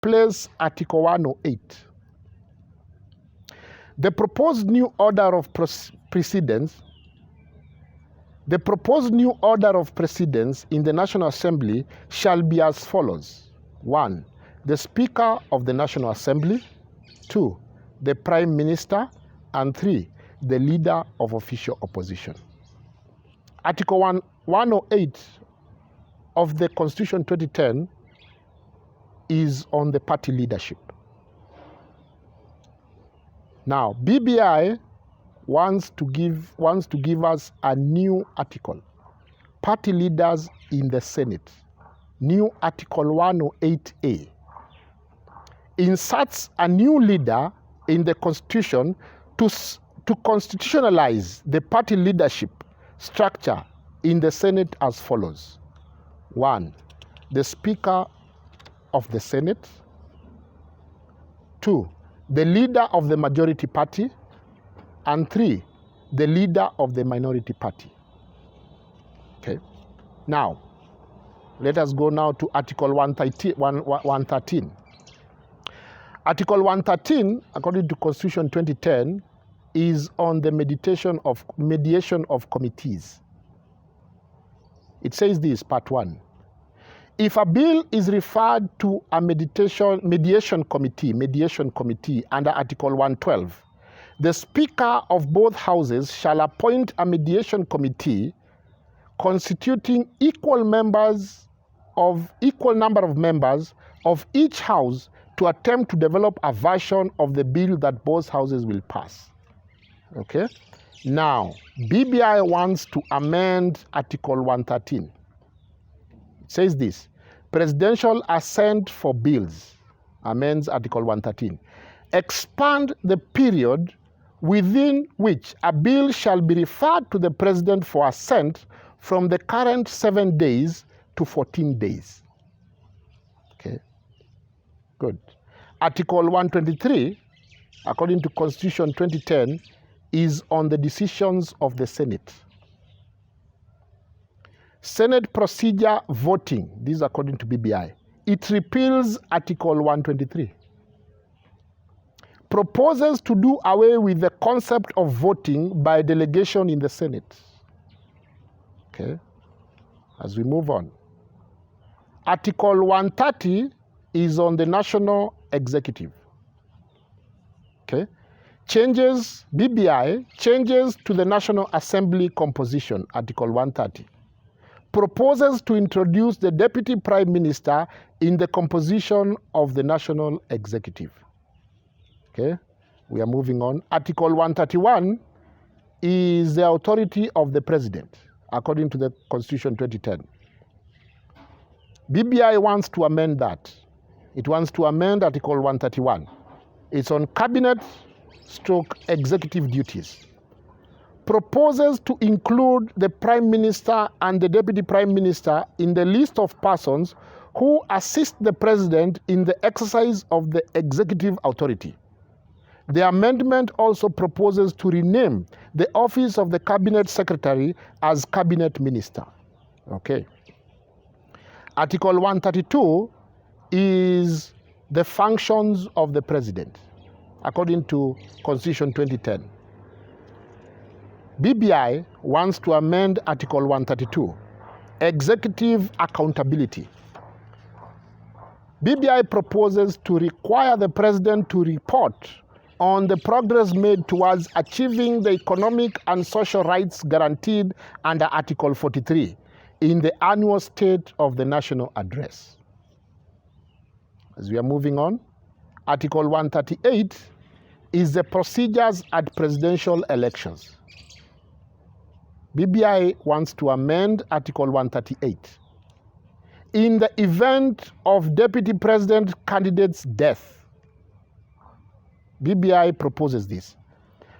replace Article 108. The proposed new order of precedence in the National Assembly shall be as follows. 1. The Speaker of the National Assembly. 2. The Prime Minister. And 3. The Leader of Official Opposition. Article 108 of the Constitution 2010 is on the party leadership. Now, BBI wants to give us a new article. Party leaders in the Senate. New Article 108A. Inserts a new leader in the Constitution to constitutionalize the party leadership structure in the Senate as follows. 1. The Speaker of the Senate. 2. The leader of the majority party. And 3. The leader of the minority party. Okay. Now, let us go now to Article 113. Article 113, according to Constitution 2010, is on the mediation of committees. It says this, Part 1. If a bill is referred to a mediation committee under Article 112, the Speaker of both houses shall appoint a mediation committee constituting equal number of members of each house to attempt to develop a version of the bill that both houses will pass. Okay? Now, BBI wants to amend Article 113. It says this: presidential assent for bills, amends Article 113. Expand the period within which a bill shall be referred to the president for assent from the current 7 days to 14 days. Okay, good. Article 123, according to Constitution 2010, is on the decisions of the Senate. Senate procedure voting, this is according to BBI. It repeals Article 123. Proposes to do away with the concept of voting by delegation in the Senate. Okay, as we move on. Article 130 is on the national executive. Okay, BBI changes to the National Assembly composition, Article 130. Proposes to introduce the Deputy Prime Minister in the composition of the National Executive. Okay, we are moving on. Article 131 is the authority of the President, according to the Constitution 2010. BBI wants to amend that. It wants to amend Article 131. It's on cabinet/executive duties. Proposes to include the Prime Minister and the Deputy Prime Minister in the list of persons who assist the President in the exercise of the executive authority. The amendment also proposes to rename the office of the Cabinet Secretary as Cabinet Minister. Okay. Article 132 is the functions of the President, according to Constitution 2010. BBI wants to amend Article 132, executive accountability. BBI proposes to require the President to report on the progress made towards achieving the economic and social rights guaranteed under Article 43 in the annual State of the National Address. As we are moving on, Article 138 is the procedures at presidential elections. BBI wants to amend Article 138. In the event of Deputy President candidate's death, BBI proposes this.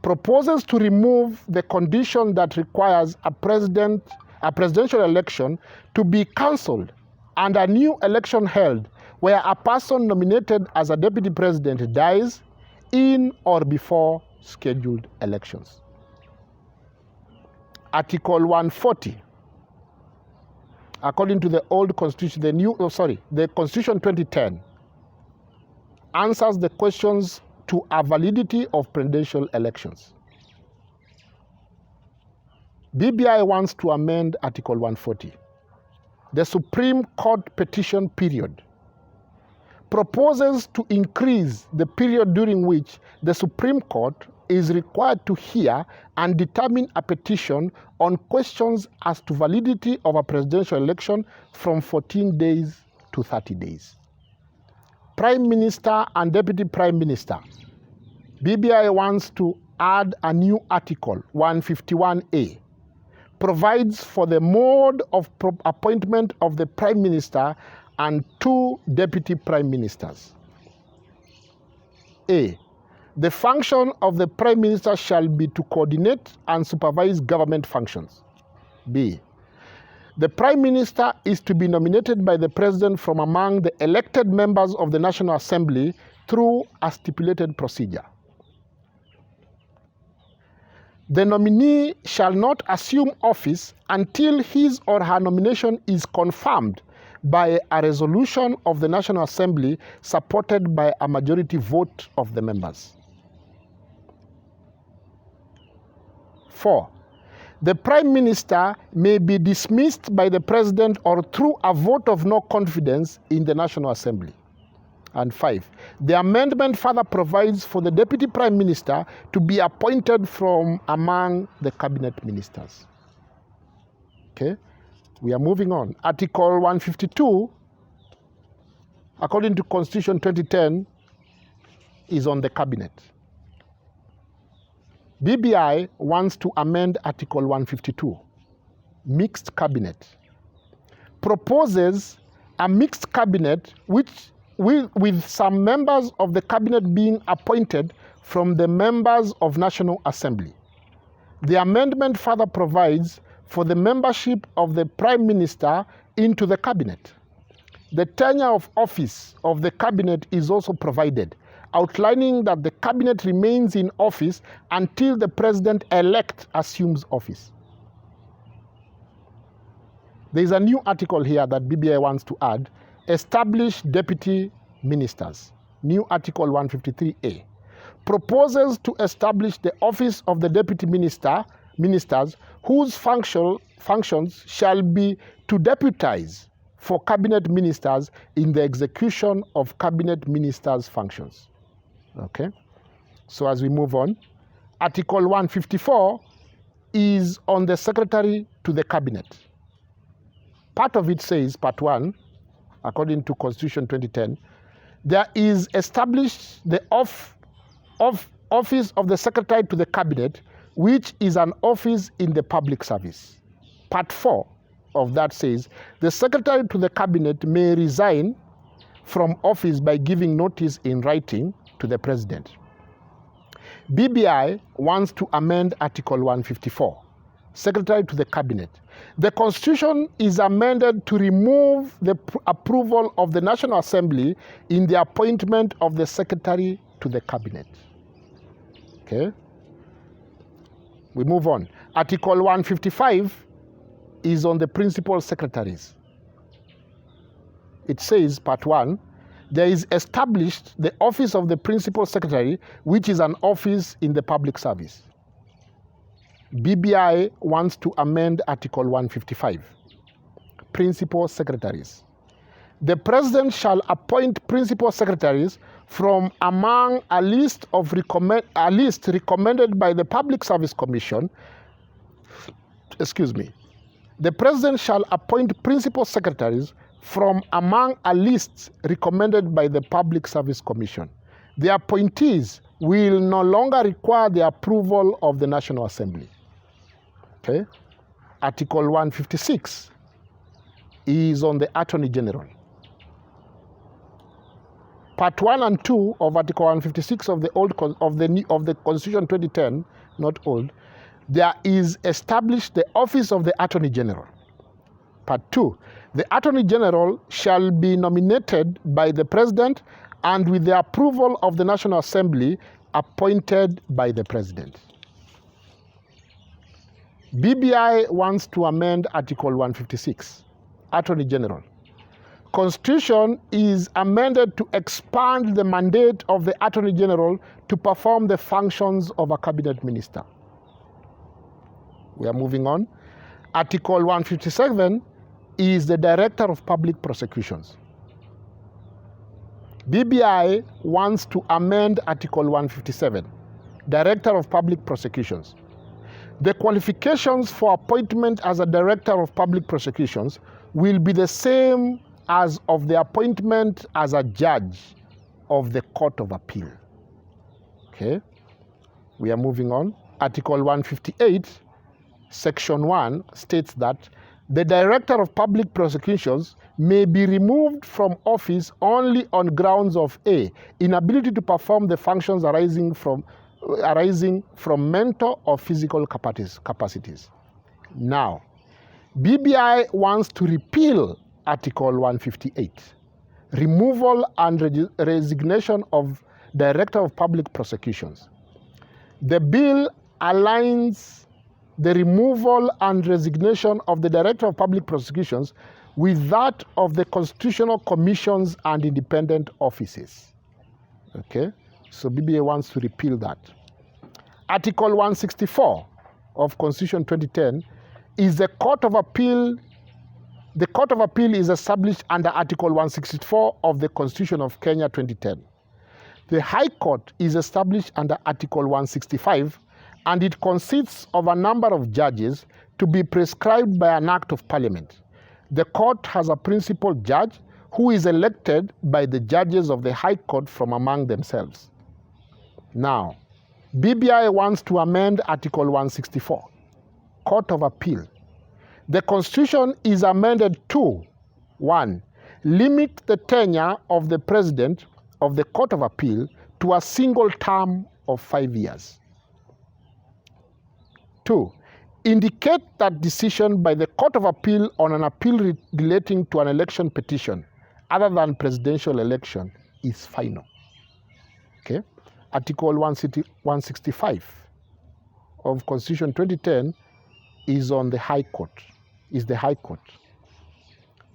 Proposes to remove the condition that requires a presidential election to be cancelled and a new election held where a person nominated as a deputy president dies in or before scheduled elections. Article 140. According to the old constitution, the Constitution 2010, answers the questions to a validity of presidential elections. BBI wants to amend Article 140. The Supreme Court petition period proposes to increase the period during which the Supreme Court is required to hear and determine a petition on questions as to validity of a presidential election from 14 days to 30 days. Prime Minister and Deputy Prime Minister. BBI wants to add a new article, 151A, provides for the mode of appointment of the Prime Minister and 2 Deputy Prime Ministers. A. The function of the Prime Minister shall be to coordinate and supervise government functions. B. The Prime Minister is to be nominated by the President from among the elected members of the National Assembly through a stipulated procedure. The nominee shall not assume office until his or her nomination is confirmed by a resolution of the National Assembly supported by a majority vote of the members. 4. The Prime Minister may be dismissed by the President or through a vote of no confidence in the National Assembly. And 5. The amendment further provides for the Deputy Prime Minister to be appointed from among the Cabinet Ministers. Okay, we are moving on. Article 152, according to Constitution 2010, is on the Cabinet. BBI wants to amend Article 152, mixed cabinet. Proposes a mixed cabinet with some members of the cabinet being appointed from the members of National Assembly. The amendment further provides for the membership of the Prime Minister into the cabinet. The tenure of office of the cabinet is also provided, outlining that the cabinet remains in office until the president-elect assumes office. There is a new article here that BBI wants to add, establish deputy ministers. New Article 153A. Proposes to establish the office of the deputy ministers whose functions shall be to deputize for cabinet ministers in the execution of cabinet ministers' functions. Okay, so as we move on, Article 154 is on the secretary to the cabinet. Part of it says, Part 1, according to Constitution 2010, there is established the office of the secretary to the cabinet, which is an office in the public service. Part 4 of that says, the secretary to the cabinet may resign from office by giving notice in writing to the president. BBI wants to amend Article 154, secretary to the cabinet. The Constitution is amended to remove the approval of the National Assembly in the appointment of the secretary to the cabinet. Okay, we move on. Article 155 is on the principal secretaries. It says, Part 1, there is established the office of the principal secretary, which is an office in the public service. BBI wants to amend Article 155, principal secretaries. The president shall appoint principal secretaries from among a list recommended by the Public Service Commission. The president shall appoint principal secretaries from among a list recommended by the Public Service Commission. The appointees will no longer require the approval of the National Assembly. Okay. Article 156 is on the Attorney General. Part 1 and 2 of Article 156 of the Constitution 2010, not old, there is established the office of the Attorney General. Part 2, the Attorney General shall be nominated by the President and with the approval of the National Assembly appointed by the President. BBI wants to amend Article 156, Attorney General. Constitution is amended to expand the mandate of the Attorney General to perform the functions of a cabinet minister. We are moving on. Article 157 is the Director of Public Prosecutions. BBI wants to amend Article 157, Director of Public Prosecutions. The qualifications for appointment as a Director of Public Prosecutions will be the same as of the appointment as a judge of the Court of Appeal. Okay, we are moving on. Article 158, Section 1 states that the Director of Public Prosecutions may be removed from office only on grounds of A, inability to perform the functions arising from mental or physical capacities. Now, BBI wants to repeal Article 158, removal and resignation of Director of Public Prosecutions. The bill aligns the removal and resignation of the Director of Public Prosecutions with that of the constitutional commissions and independent offices. Okay, so BBI wants to repeal that. Article 164 of Constitution 2010 is the Court of Appeal. The Court of Appeal is established under Article 164 of the Constitution of Kenya 2010. The High Court is established under Article 165, and it consists of a number of judges to be prescribed by an Act of Parliament. The court has a principal judge who is elected by the judges of the High Court from among themselves. Now, BBI wants to amend Article 164, Court of Appeal. The Constitution is amended to 1. Limit the tenure of the President of the Court of Appeal to a single term of 5 years. 2. Indicate that decision by the Court of Appeal on an appeal relating to an election petition other than presidential election is final. Okay? Article 165 of Constitution 2010 is on the High Court, is the High Court.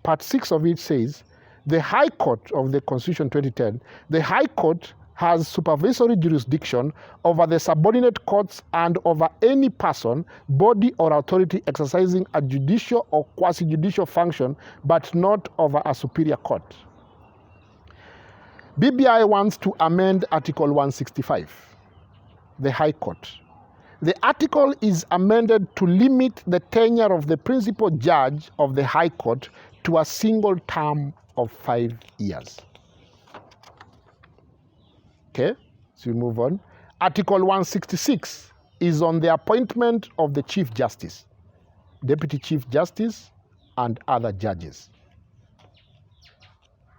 Part 6 of it says, the High Court of the Constitution 2010, the High Court has supervisory jurisdiction over the subordinate courts and over any person, body, or authority exercising a judicial or quasi-judicial function, but not over a superior court. BBI wants to amend Article 165, the High Court. The article is amended to limit the tenure of the principal judge of the High Court to a single term of 5 years. Okay, so we move on. Article 166 is on the appointment of the Chief Justice, Deputy Chief Justice, and other judges.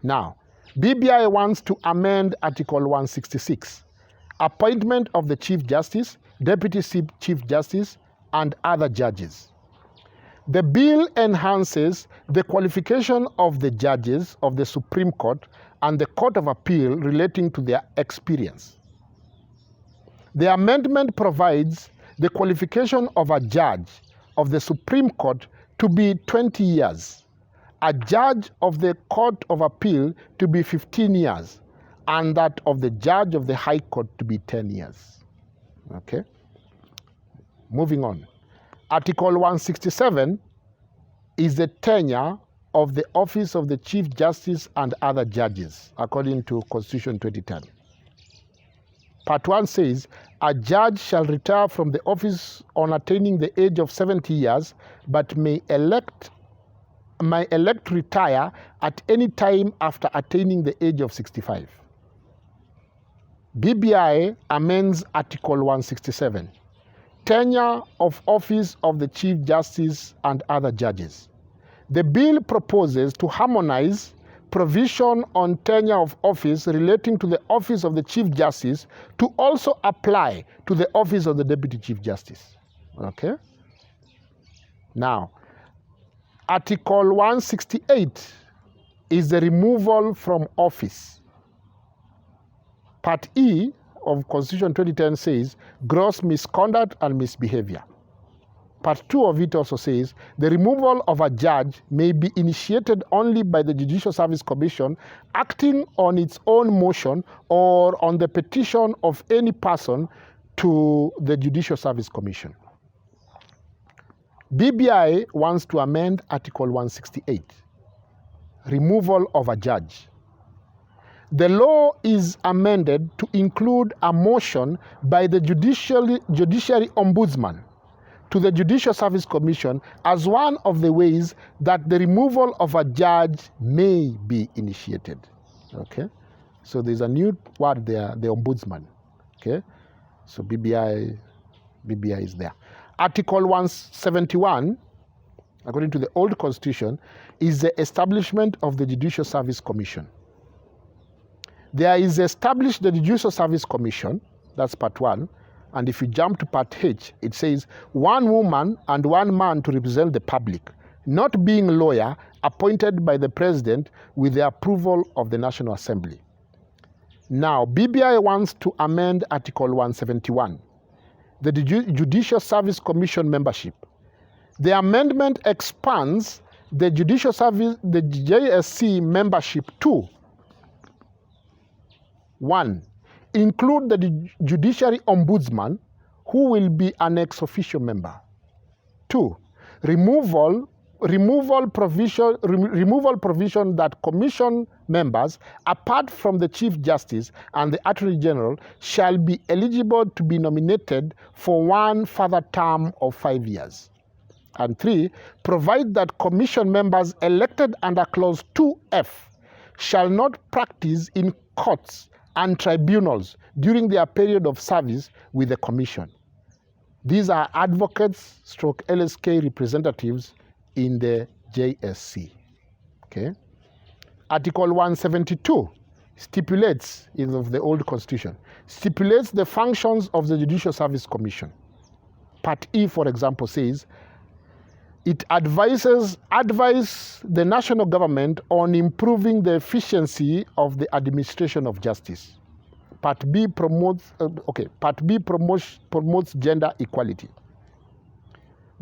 Now, BBI wants to amend Article 166, appointment of the Chief Justice, Deputy Chief Justice, and other judges. The bill enhances the qualification of the judges of the Supreme Court and the Court of Appeal relating to their experience. The amendment provides the qualification of a judge of the Supreme Court to be 20 years, a judge of the Court of Appeal to be 15 years, and that of the judge of the High Court to be 10 years. Okay? Moving on. Article 167 is the tenure of the office of the Chief Justice and other judges, according to Constitution 2010. Part 1 says, a judge shall retire from the office on attaining the age of 70 years, but may elect retire at any time after attaining the age of 65. BBI amends Article 167, tenure of office of the Chief Justice and other judges. The bill proposes to harmonize provision on tenure of office relating to the office of the Chief Justice to also apply to the office of the Deputy Chief Justice. Okay? Now, Article 168 is the removal from office. Part E of Constitution 2010 says gross misconduct and misbehavior. Part 2 of it also says, the removal of a judge may be initiated only by the Judicial Service Commission acting on its own motion or on the petition of any person to the Judicial Service Commission. BBI wants to amend Article 168, removal of a judge. The law is amended to include a motion by the Judiciary Ombudsman to the Judicial Service Commission as one of the ways that the removal of a judge may be initiated. Okay, so there's a new word there, the Ombudsman. Okay, so BBI is there. Article 171, according to the old Constitution, is the establishment of the Judicial Service Commission. There is established the Judicial Service Commission, that's part 1, and if you jump to part H, it says one woman and one man to represent the public, not being a lawyer, appointed by the president with the approval of the National Assembly. Now, BBI wants to amend Article 171, the Judicial Service Commission membership. The amendment expands the Judicial Service, the JSC membership to 1. Include the Judiciary Ombudsman, who will be an ex officio member. 2. Removal provision that commission members, apart from the Chief Justice and the Attorney General, shall be eligible to be nominated for one further term of 5 years. And 3. Provide that commission members elected under Clause 2F shall not practice in courts and tribunals during their period of service with the Commission. These are advocates / LSK representatives in the JSC. Okay. Article 172 stipulates, is of the old Constitution, stipulates the functions of the Judicial Service Commission. Part E, for example, says it advises the national government on improving the efficiency of the administration of justice. Part B promotes gender equality.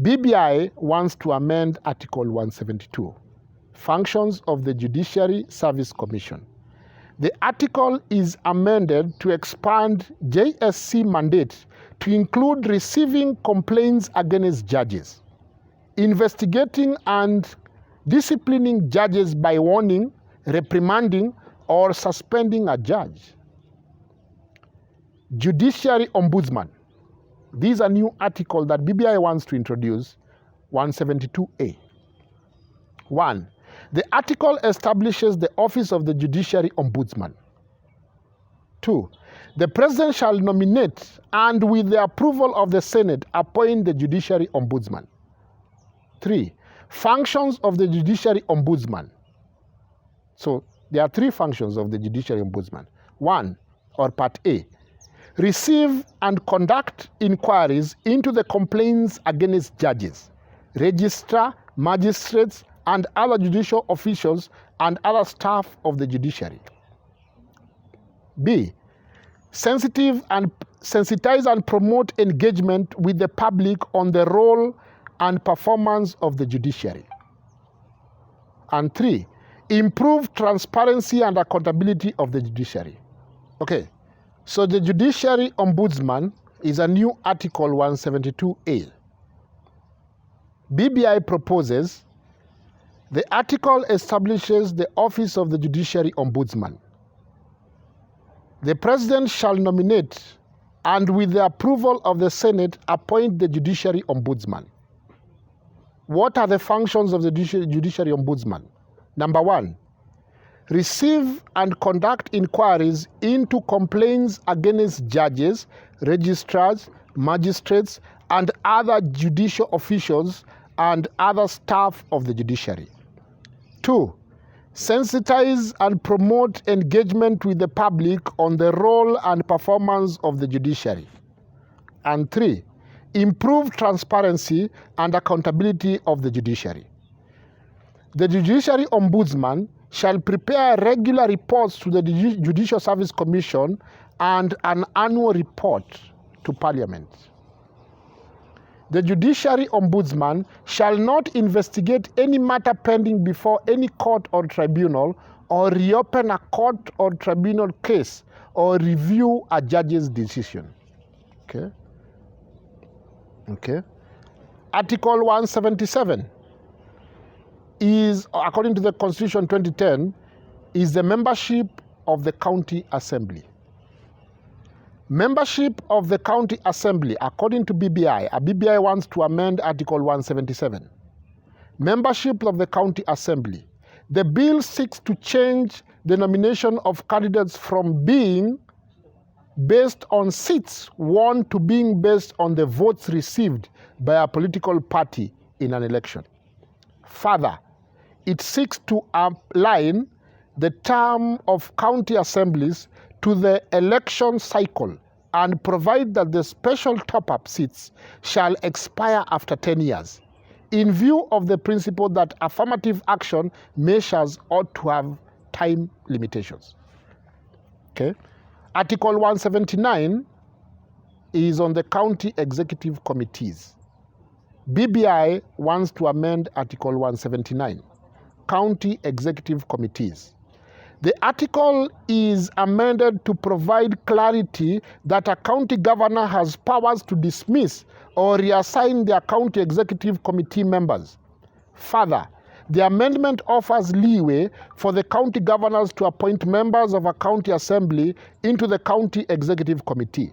BBI wants to amend Article 172, functions of the Judiciary Service Commission. The article is amended to expand JSC mandate to include receiving complaints against judges, investigating and disciplining judges by warning, reprimanding, or suspending a judge. Judiciary Ombudsman. These are new article that BBI wants to introduce, 172A. 1. The article establishes the office of the Judiciary Ombudsman. 2. The President shall nominate and, with the approval of the Senate, appoint the Judiciary Ombudsman. 3. Functions of the Judiciary Ombudsman. So there are 3 functions of the Judiciary Ombudsman. 1, or Part A, receive and conduct inquiries into the complaints against judges, registrar, magistrates, and other judicial officials and other staff of the judiciary. B, sensitize and promote engagement with the public on the role and performance of the judiciary. And 3, improve transparency and accountability of the judiciary. Okay, so the Judiciary Ombudsman is a new Article 172A. BBI proposes the article establishes the office of the Judiciary Ombudsman. The President shall nominate and, with the approval of the Senate, appoint the Judiciary Ombudsman. What are the functions of the Judiciary Ombudsman? Number 1, receive and conduct inquiries into complaints against judges, registrars, magistrates, and other judicial officials and other staff of the judiciary. 2, sensitize and promote engagement with the public on the role and performance of the judiciary. And 3, improve transparency and accountability of the judiciary. The Judiciary Ombudsman shall prepare regular reports to the Judicial Service Commission and an annual report to Parliament. The judiciary ombudsman shall not investigate any matter pending before any court or tribunal, or reopen a court or tribunal case, or review a judge's decision. Okay? Okay? Article 177 is, according to the Constitution 2010, is the membership of the county assembly. Membership of the county assembly, according to BBI, a BBI wants to amend Article 177. Membership of the county assembly. The bill seeks to change the nomination of candidates from being based on seats won to being based on the votes received by a political party in an election. Further, it seeks to align the term of county assemblies to the election cycle and provide that the special top-up seats shall expire after 10 years, in view of the principle that affirmative action measures ought to have time limitations. Okay? Article 179 is on the county executive committees. BBI wants to amend Article 179, county executive committees. The article is amended to provide clarity that a county governor has powers to dismiss or reassign their county executive committee members. Further, the amendment offers leeway for the county governors to appoint members of a county assembly into the county executive committee.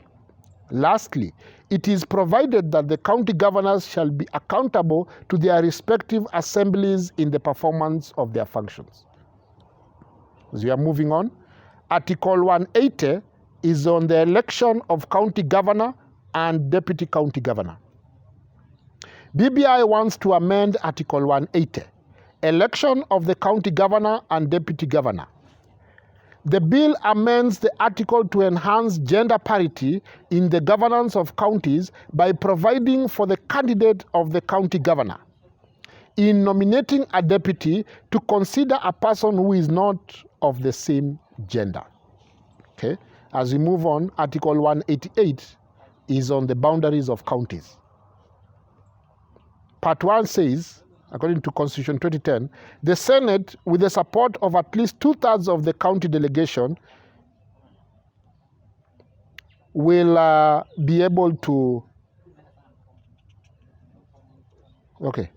Lastly, it is provided that the county governors shall be accountable to their respective assemblies in the performance of their functions. As we are moving on, Article 180 is on the election of county governor and deputy county governor. BBI wants to amend Article 180, election of the county governor and deputy governor. The bill amends the article to enhance gender parity in the governance of counties by providing for the candidate of the county governor in nominating a deputy to consider a person who is not of the same gender. Okay? As we move on, Article 188 is on the boundaries of counties. Part 1 says, according to Constitution 2010, the Senate, with the support of at least 2/3 of the county delegation, will be able to... Okay.